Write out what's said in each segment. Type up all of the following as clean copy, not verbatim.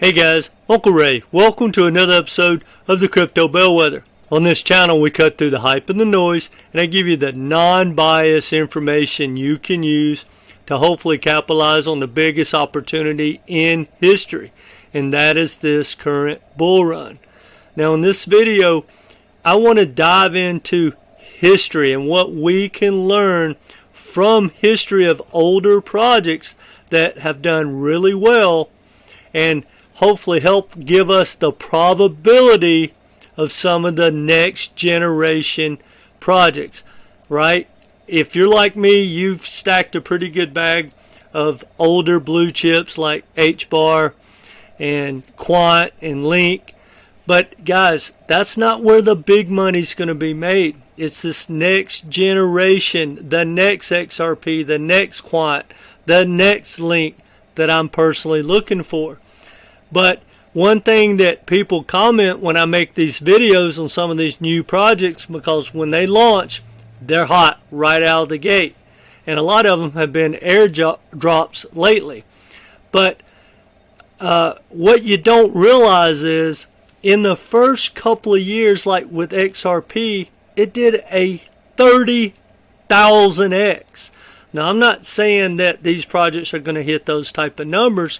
Hey guys, Uncle Ray. Welcome to another episode of the Crypto Bellwether. On this channel we cut through the hype and the noise, and I give you the non-biased information you can use to hopefully capitalize on the biggest opportunity in history, and that is this current bull run. Now in this video I want to dive into history and what we can learn from history of older projects that have done really well, and hopefully help give us the probability of some of the next generation projects, right? If you're like me, you've stacked a pretty good bag of older blue chips like HBAR and Quant and Link. But guys, that's not where the big money's going to be made. It's this next generation, the next XRP, the next Quant, the next Link that I'm personally looking for. But one thing that people comment when I make these videos on some of these new projects, because when they launch, they're hot right out of the gate. And a lot of them have been airdrops lately. But what you don't realize is, in the first couple of years, like with XRP, it did a 30,000x. Now, I'm not saying that these projects are going to hit those type of numbers,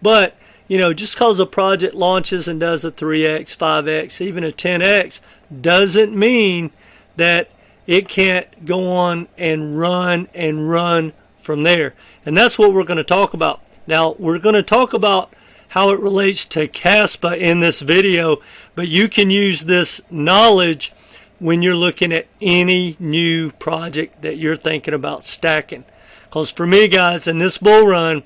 but you know, just because a project launches and does a 3x, 5x, even a 10x, doesn't mean that it can't go on and run from there. And that's what we're going to talk about. Now, we're going to talk about how it relates to Kaspa in this video, but you can use this knowledge when you're looking at any new project that you're thinking about stacking. Because for me, guys, in this bull run,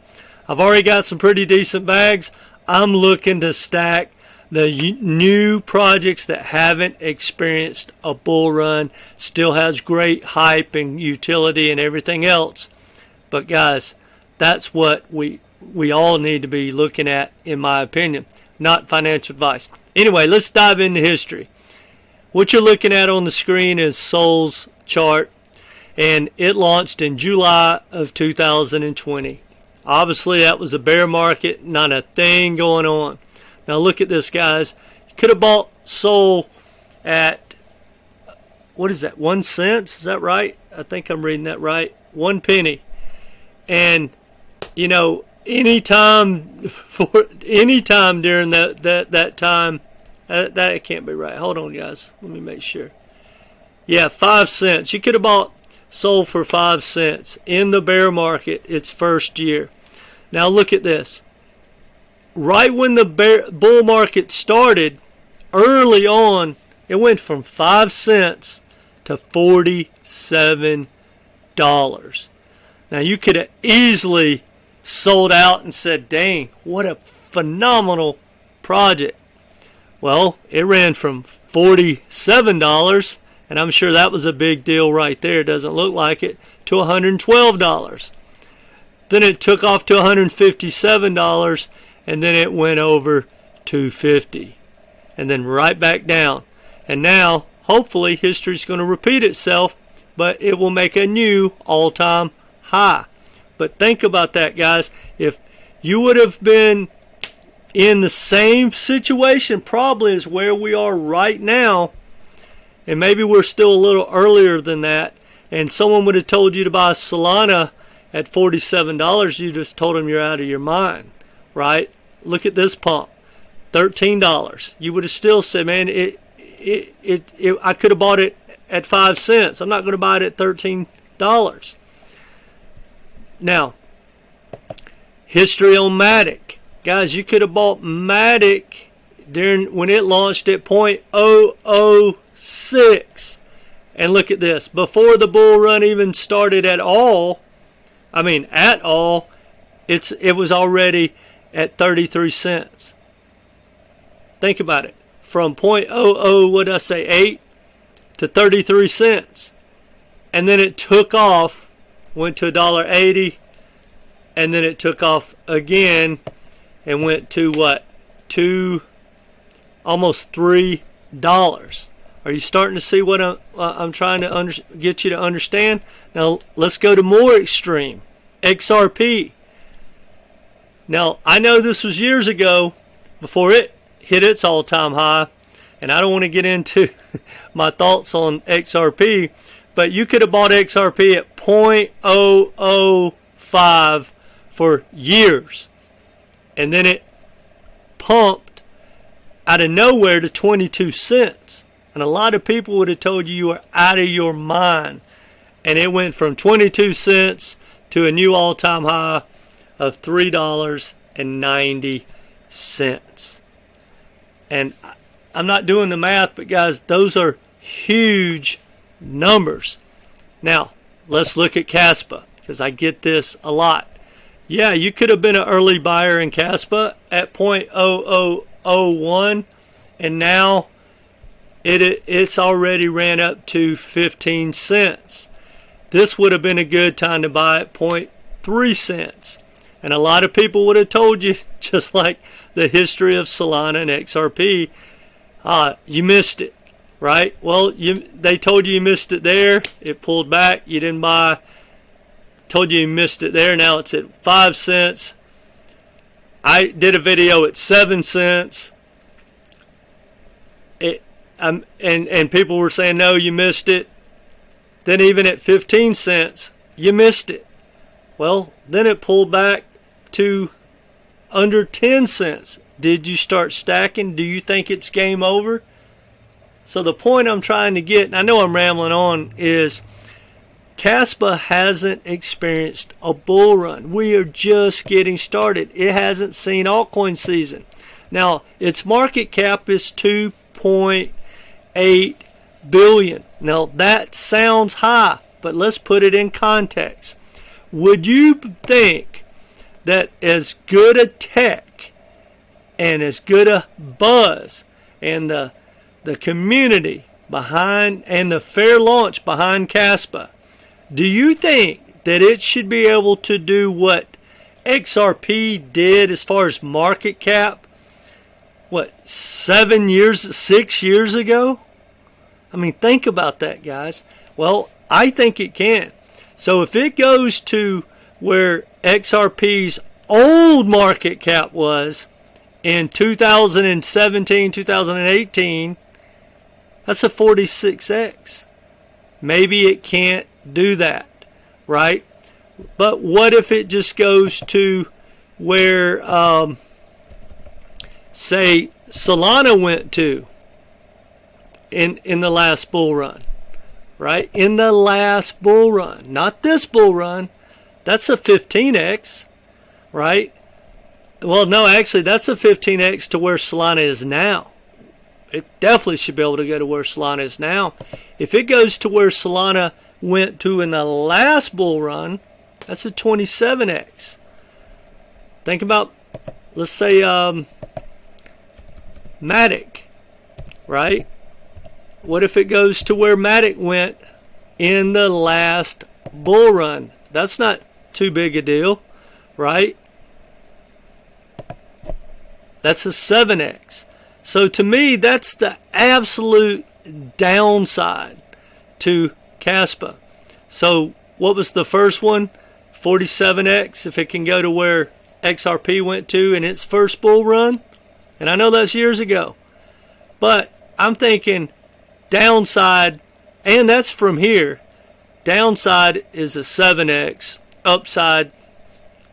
I've already got some pretty decent bags. I'm looking to stack the new projects that haven't experienced a bull run, still has great hype and utility and everything else. But guys, that's what we all need to be looking at, in my opinion, not financial advice. Anyway, let's dive into history. What you're looking at on the screen is Sol's chart, and it launched in July of 2020. Obviously, that was a bear market, not a thing going on. Now look at this, guys. You could have bought Sol at, what is that, 1 cent? Is that right? I think I'm reading that right. 1 penny. And, you know, anytime during that time, that can't be right. Hold on, guys. Let me make sure. Yeah, 5 cents. You could have bought Sol for 5 cents in the bear market its first year. Now look at this. Right when the bull market started, early on, it went from 5 cents to $47. Now you could have easily sold out and said, dang, what a phenomenal project. Well, it ran from $47, and I'm sure that was a big deal right there. It doesn't look like it, to $112. Then it took off to $157, and then it went over to $50, and then right back down. And now, hopefully, history's going to repeat itself, but it will make a new all-time high. But think about that, guys. If you would have been in the same situation probably as where we are right now, and maybe we're still a little earlier than that, and someone would have told you to buy Solana at $47, you just told them you're out of your mind, right? Look at this pump, $13. You would have still said, man, I could have bought it at 5 cents. I'm not going to buy it at $13. Now, history on MATIC. Guys, you could have bought MATIC when it launched at 0.006. And look at this. Before the bull run even started at all, it was already at 33 cents. Think about it. From 8 to 33 cents. And then it took off, went to $1.80, and then it took off again and went to what? Almost $3. Are you starting to see what I'm trying to get you to understand? Now, let's go to more extreme. XRP. Now, I know this was years ago, before it hit its all-time high. And I don't want to get into my thoughts on XRP, but you could have bought XRP at 0.005 for years. And then it pumped out of nowhere to 22 cents. And a lot of people would have told you were out of your mind. And it went from 22 cents to a new all-time high of $3.90. And I'm not doing the math, but guys, those are huge numbers. Now, let's look at Kaspa, because I get this a lot. Yeah, you could have been an early buyer in Kaspa at 0.0001, and now it's already ran up to 15 cents. This would have been a good time to buy at 0.3 cents. And a lot of people would have told you, just like the history of Solana and XRP, you missed it, right? Well, they told you missed it there. It pulled back. You didn't buy. Told you missed it there. Now it's at 5 cents. I did a video at 7 cents. And people were saying, no, you missed it. Then even at 15 cents, you missed it. Well, then it pulled back to under 10 cents. Did you start stacking? Do you think it's game over? So the point I'm trying to get, and I know I'm rambling on, is Kaspa hasn't experienced a bull run. We are just getting started. It hasn't seen altcoin season. Now, its market cap is 2.8 billion. Now, that sounds high, but let's put it in context. Would you think that as good a tech and as good a buzz and the community behind and the fair launch behind Kaspa, do you think that it should be able to do what XRP did as far as market cap, 6 years ago? I mean, think about that, guys. Well, I think it can. So if it goes to where XRP's old market cap was in 2017, 2018, that's a 46x. Maybe it can't do that, right? But what if it just goes to where, say, Solana went to in the last bull run, right? In the last bull run, not this bull run. That's a 15x, right? Well, no, actually, that's a 15x to where Solana is now. It definitely should be able to go to where Solana is now. If it goes to where Solana went to in the last bull run, that's a 27x. Think about, let's say, MATIC, right? What if it goes to where MATIC went in the last bull run? That's not too big a deal, right? That's a 7x. So to me, that's the absolute downside to Kaspa. So what was the first one? 47x, if it can go to where XRP went to in its first bull run. And I know that's years ago. But I'm thinking downside, and that's from here. Downside is a 7x. Upside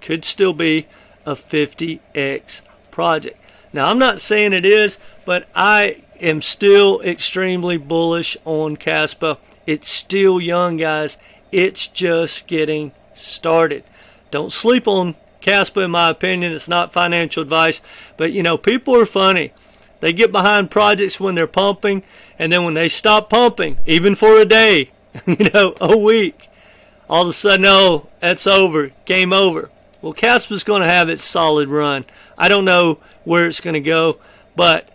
could still be a 50x project. Now, I'm not saying it is, but I am still extremely bullish on Kaspa. It's still young, guys. It's just getting started. Don't sleep on Kaspa, in my opinion. It's not financial advice. But, people are funny. They get behind projects when they're pumping, and then when they stop pumping, even for a day, a week, all of a sudden, oh, that's over, game over. Well, Kaspa's going to have its solid run. I don't know where it's going to go, but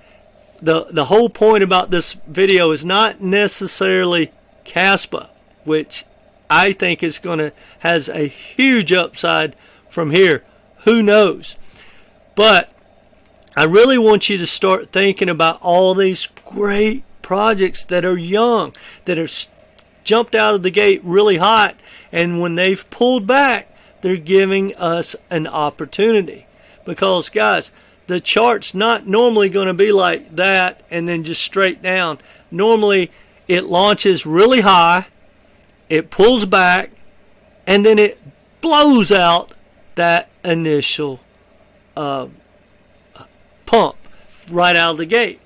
the whole point about this video is not necessarily Kaspa, which I think has a huge upside from here. Who knows? But I really want you to start thinking about all these great projects that are young, that are jumped out of the gate really hot, and when they've pulled back, they're giving us an opportunity. Because, guys, the chart's not normally going to be like that and then just straight down. Normally it launches really high, it pulls back, and then it blows out that initial pump right out of the gate.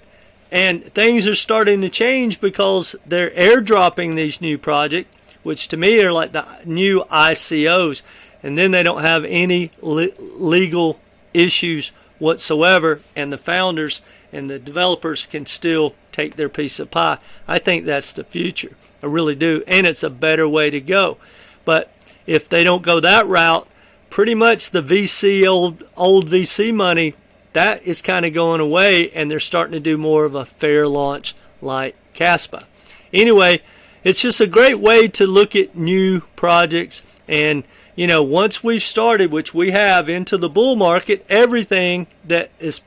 And things are starting to change because they're airdropping these new projects, which to me are like the new ICOs, and then they don't have any legal issues whatsoever, and the founders and the developers can still take their piece of pie. I think that's the future. I really do, and it's a better way to go. But if they don't go that route, pretty much the old VC money, that is kind of going away, and they're starting to do more of a fair launch like Kaspa. Anyway, it's just a great way to look at new projects. And you know, once we've started, which we have, into the bull market, everything that is,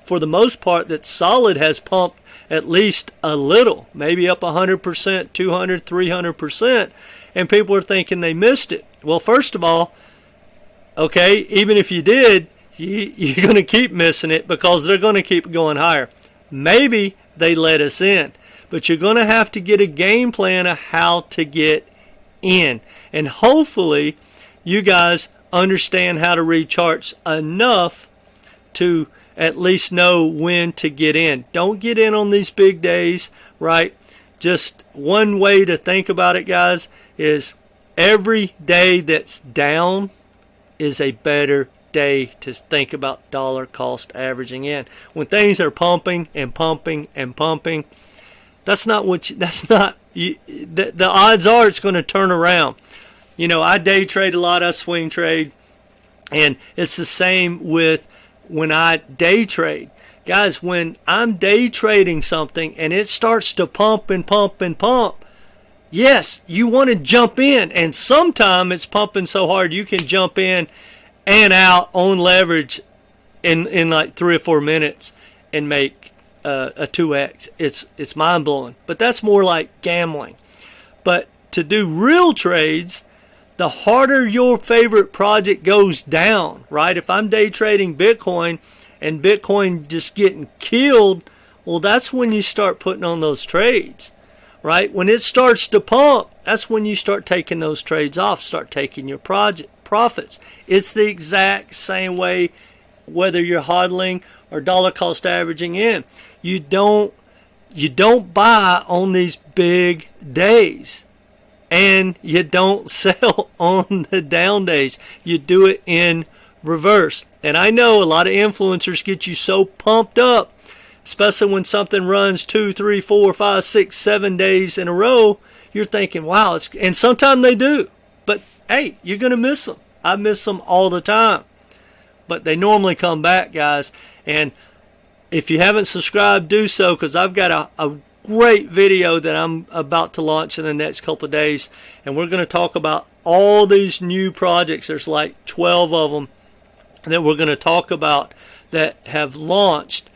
for the most part, that's solid has pumped at least a little, maybe up 100%, 200, 300%, and people are thinking they missed it. Well, first of all, okay, even if you did, you're going to keep missing it because they're going to keep going higher. Maybe they let us in, but you're going to have to get a game plan of how to get in. And hopefully you guys understand how to read charts enough to at least know when to get in. Don't get in on these big days, right? Just one way to think about it, guys, is every day that's down is a better day to think about dollar cost averaging in. When things are pumping and pumping and pumping, the odds are it's going to turn around. You know, I day trade a lot, I swing trade, and it's the same with when I day trade. Guys, when I'm day trading something and it starts to pump and pump and pump, yes, you want to jump in, and sometimes it's pumping so hard you can jump in and out on leverage in like 3 or 4 minutes and make a 2x. It's mind-blowing, but that's more like gambling. But to do real trades, the harder your favorite project goes down, right? If I'm day trading Bitcoin and Bitcoin just getting killed, well, that's when you start putting on those trades, right? When it starts to pump, that's when you start taking those trades off, start taking your profits. It's the exact same way whether you're hodling or dollar cost averaging in. You don't buy on these big days, and you don't sell on the down days. You do it in reverse. And I know a lot of influencers get you so pumped up, especially when something runs 2, 3, 4, 5, 6, 7 days in a row. You're thinking, wow, and sometimes they do. But hey, you're going to miss them. I miss them all the time. But they normally come back, guys. And if you haven't subscribed, do so, because I've got a great video that I'm about to launch in the next couple of days. And we're going to talk about all these new projects. There's like 12 of them that we're going to talk about that have launched.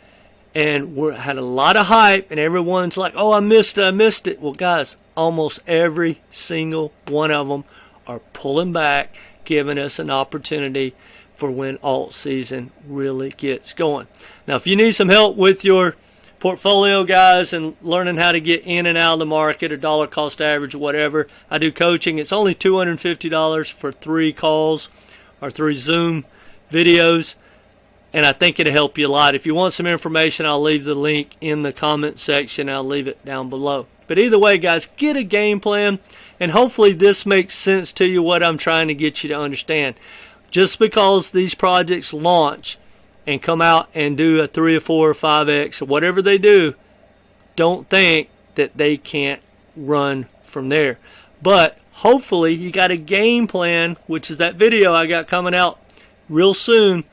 And we had a lot of hype, and everyone's like, oh, I missed it. Well, guys, almost every single one of them are pulling back, giving us an opportunity for when alt season really gets going. Now, if you need some help with your portfolio, guys, and learning how to get in and out of the market or dollar cost average or whatever, I do coaching. It's only $250 for 3 calls or 3 Zoom videos, and I think it'll help you a lot. If you want some information, I'll leave the link in the comment section. I'll leave it down below. But either way, guys, get a game plan, and hopefully this makes sense to you, what I'm trying to get you to understand. Just because these projects launch and come out and do a 3 or 4 or 5x or whatever they do, don't think that they can't run from there. But hopefully you got a game plan, which is that video I got coming out real soon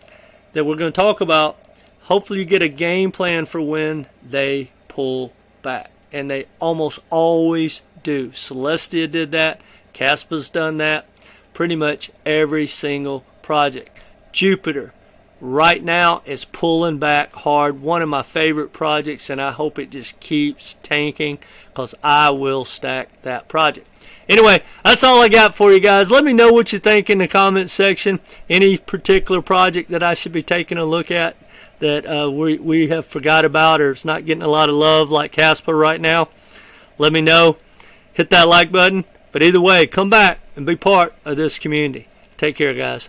that we're going to talk about. Hopefully you get a game plan for when they pull back. And they almost always do. Celestia did that. Kaspa's done that. Pretty much every single project. Jupiter right now is pulling back hard. One of my favorite projects, and I hope it just keeps tanking because I will stack that project. Anyway, that's all I got for you guys. Let me know what you think in the comment section. Any particular project that I should be taking a look at that we have forgot about, or it's not getting a lot of love like Kaspa right now, let me know. Hit that like button. But either way, come back and be part of this community. Take care, guys.